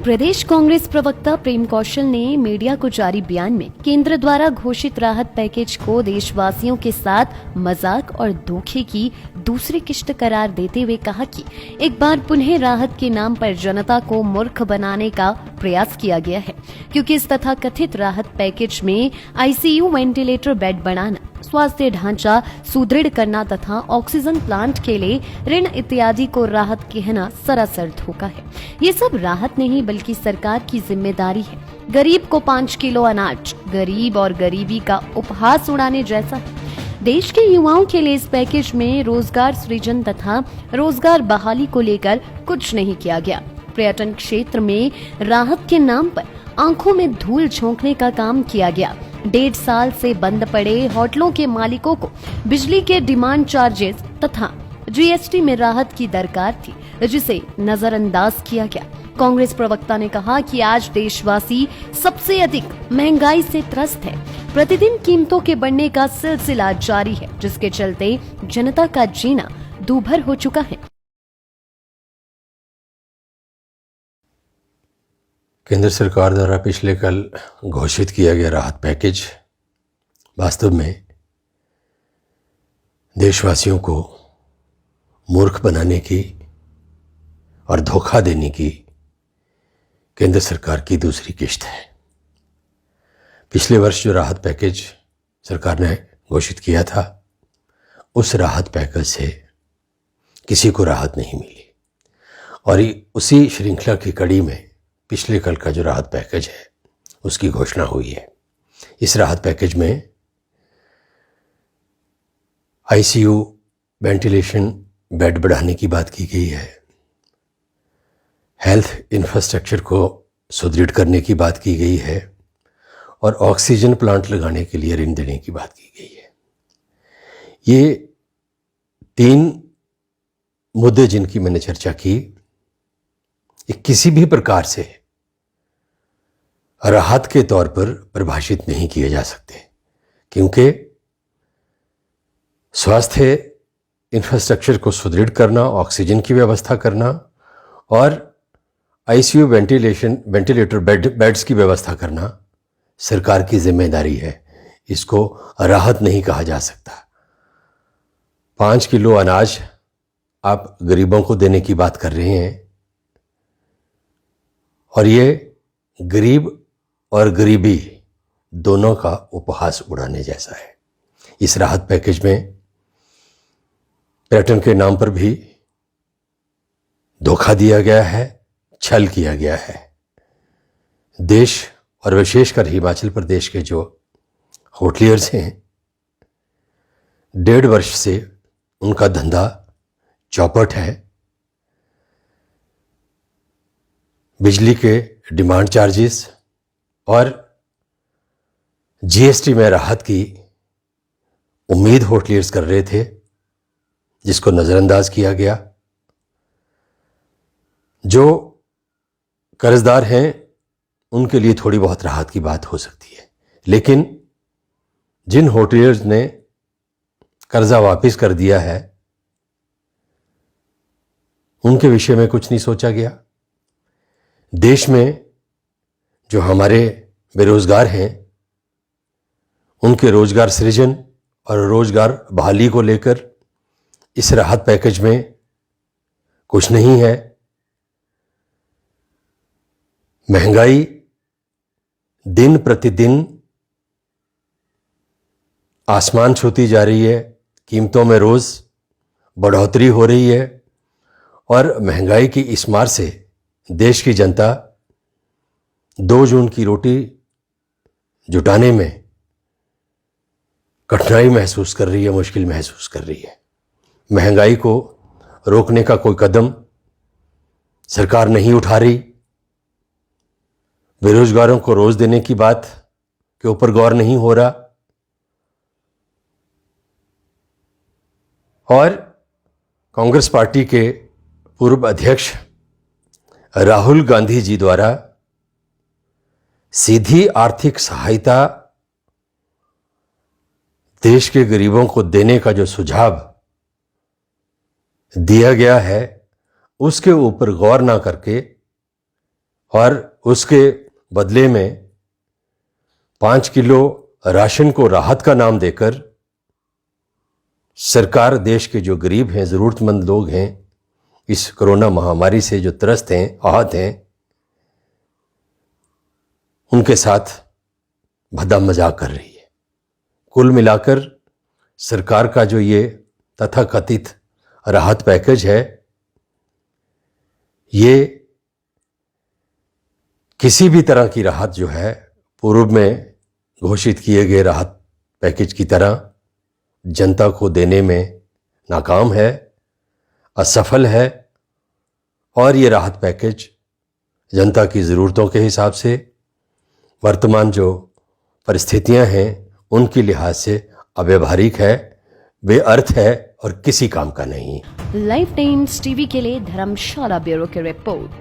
प्रदेश कांग्रेस प्रवक्ता प्रेम कौशल ने मीडिया को जारी बयान में केंद्र द्वारा घोषित राहत पैकेज को देशवासियों के साथ मजाक और धोखे की दूसरी किश्त करार देते हुए कहा कि एक बार पुनः राहत के नाम पर जनता को मूर्ख बनाने का प्रयास किया गया है, क्योंकि इस तथाकथित राहत पैकेज में आईसीयू वेंटिलेटर बेड बढ़ाना, स्वास्थ्य ढांचा सुदृढ़ करना तथा ऑक्सीजन प्लांट के लिए ऋण इत्यादि को राहत कहना सरासर धोखा है। ये सब राहत नहीं बल्कि सरकार की जिम्मेदारी है। गरीब को 5 किलो अनाज गरीब और गरीबी का उपहास उड़ाने जैसा है। देश के युवाओं के लिए इस पैकेज में रोजगार सृजन तथा रोजगार बहाली को लेकर कुछ नहीं किया गया। पर्यटन क्षेत्र में राहत के नाम पर आंखों में धूल झोंकने का काम किया गया। 1.5 साल से बंद पड़े होटलों के मालिकों को बिजली के डिमांड चार्जेस तथा जीएसटी में राहत की दरकार थी, जिसे नजरअंदाज किया गया। कांग्रेस प्रवक्ता ने कहा कि आज देशवासी सबसे अधिक महंगाई से त्रस्त है। प्रतिदिन कीमतों के बढ़ने का सिलसिला जारी है, जिसके चलते जनता का जीना दूभर हो चुका है। केंद्र सरकार द्वारा पिछले कल घोषित किया गया राहत पैकेज वास्तव में देशवासियों को मूर्ख बनाने की और धोखा देने की केंद्र सरकार की दूसरी किश्त है। पिछले वर्ष जो राहत पैकेज सरकार ने घोषित किया था, उस राहत पैकेज से किसी को राहत नहीं मिली और उसी श्रृंखला की कड़ी में पिछले कल का जो राहत पैकेज है उसकी घोषणा हुई है। इस राहत पैकेज में आईसीयू वेंटिलेशन बेड बढ़ाने की बात की गई है, हेल्थ इंफ्रास्ट्रक्चर को सुदृढ़ करने की बात की गई है और ऑक्सीजन प्लांट लगाने के लिए ऋण देने की बात की गई है। ये 3 मुद्दे जिनकी मैंने चर्चा की, ये किसी भी प्रकार से राहत के तौर पर परिभाषित नहीं किए जा सकते, क्योंकि स्वास्थ्य इंफ्रास्ट्रक्चर को सुदृढ़ करना, ऑक्सीजन की व्यवस्था करना और आईसीयू वेंटिलेटर बेड्स की व्यवस्था करना सरकार की जिम्मेदारी है। इसको राहत नहीं कहा जा सकता। 5 किलो अनाज आप गरीबों को देने की बात कर रहे हैं और ये गरीब और गरीबी दोनों का उपहास उड़ाने जैसा है। इस राहत पैकेज में पर्यटन के नाम पर भी धोखा दिया गया है, छल किया गया है। देश और विशेषकर हिमाचल प्रदेश के जो होटलियर्स हैं, 1.5 वर्ष से उनका धंधा चौपट है। बिजली के डिमांड चार्जेस और जीएसटी में राहत की उम्मीद होटलियर्स कर रहे थे, जिसको नजरअंदाज किया गया। जो कर्जदार हैं उनके लिए थोड़ी बहुत राहत की बात हो सकती है, लेकिन जिन होटलियर्स ने कर्जा वापस कर दिया है उनके विषय में कुछ नहीं सोचा गया। देश में जो हमारे बेरोजगार हैं उनके रोजगार सृजन और रोजगार बहाली को लेकर इस राहत पैकेज में कुछ नहीं है। महंगाई दिन प्रतिदिन आसमान छूती जा रही है, कीमतों में रोज बढ़ोतरी हो रही है और महंगाई की इस मार से देश की जनता 2 जून की रोटी जुटाने में कठिनाई महसूस कर रही है, मुश्किल महसूस कर रही है। महंगाई को रोकने का कोई कदम सरकार नहीं उठा रही। बेरोजगारों को रोज देने की बात के ऊपर गौर नहीं हो रहा और कांग्रेस पार्टी के पूर्व अध्यक्ष राहुल गांधी जी द्वारा सीधी आर्थिक सहायता देश के गरीबों को देने का जो सुझाव दिया गया है उसके ऊपर गौर ना करके और उसके बदले में 5 किलो राशन को राहत का नाम देकर सरकार देश के जो गरीब हैं, ज़रूरतमंद लोग हैं, इस कोरोना महामारी से जो त्रस्त हैं, आहत हैं, उनके साथ भद्दा मजाक कर रही है। कुल मिलाकर सरकार का जो ये तथाकथित राहत पैकेज है, ये किसी भी तरह की राहत जो है पूर्व में घोषित किए गए राहत पैकेज की तरह जनता को देने में नाकाम है, असफल है। और ये राहत पैकेज जनता की ज़रूरतों के हिसाब से, वर्तमान जो परिस्थितियां हैं उनके लिहाज से अव्यावहारिक है, बेअर्थ है और किसी काम का नहीं। लाइव टाइम्स टीवी के लिए धर्मशाला ब्यूरो की रिपोर्ट।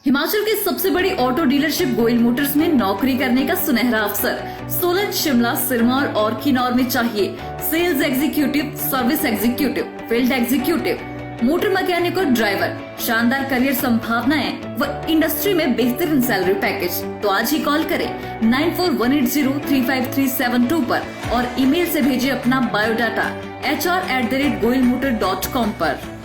हिमाचल की सबसे बड़ी ऑटो डीलरशिप गोयल मोटर्स में नौकरी करने का सुनहरा अवसर सोलन, शिमला, सिरमौर और किन्नौर में चाहिए sales executive, service executive, field executive, motor mechanic और ड्राइवर। शानदार करियर संभावनाएं व इंडस्ट्री में बेहतरीन सैलरी पैकेज। तो आज ही कॉल करें 9418035372 पर और ईमेल से भेजिए अपना बायोडाटा hr@goyalmotor.com पर।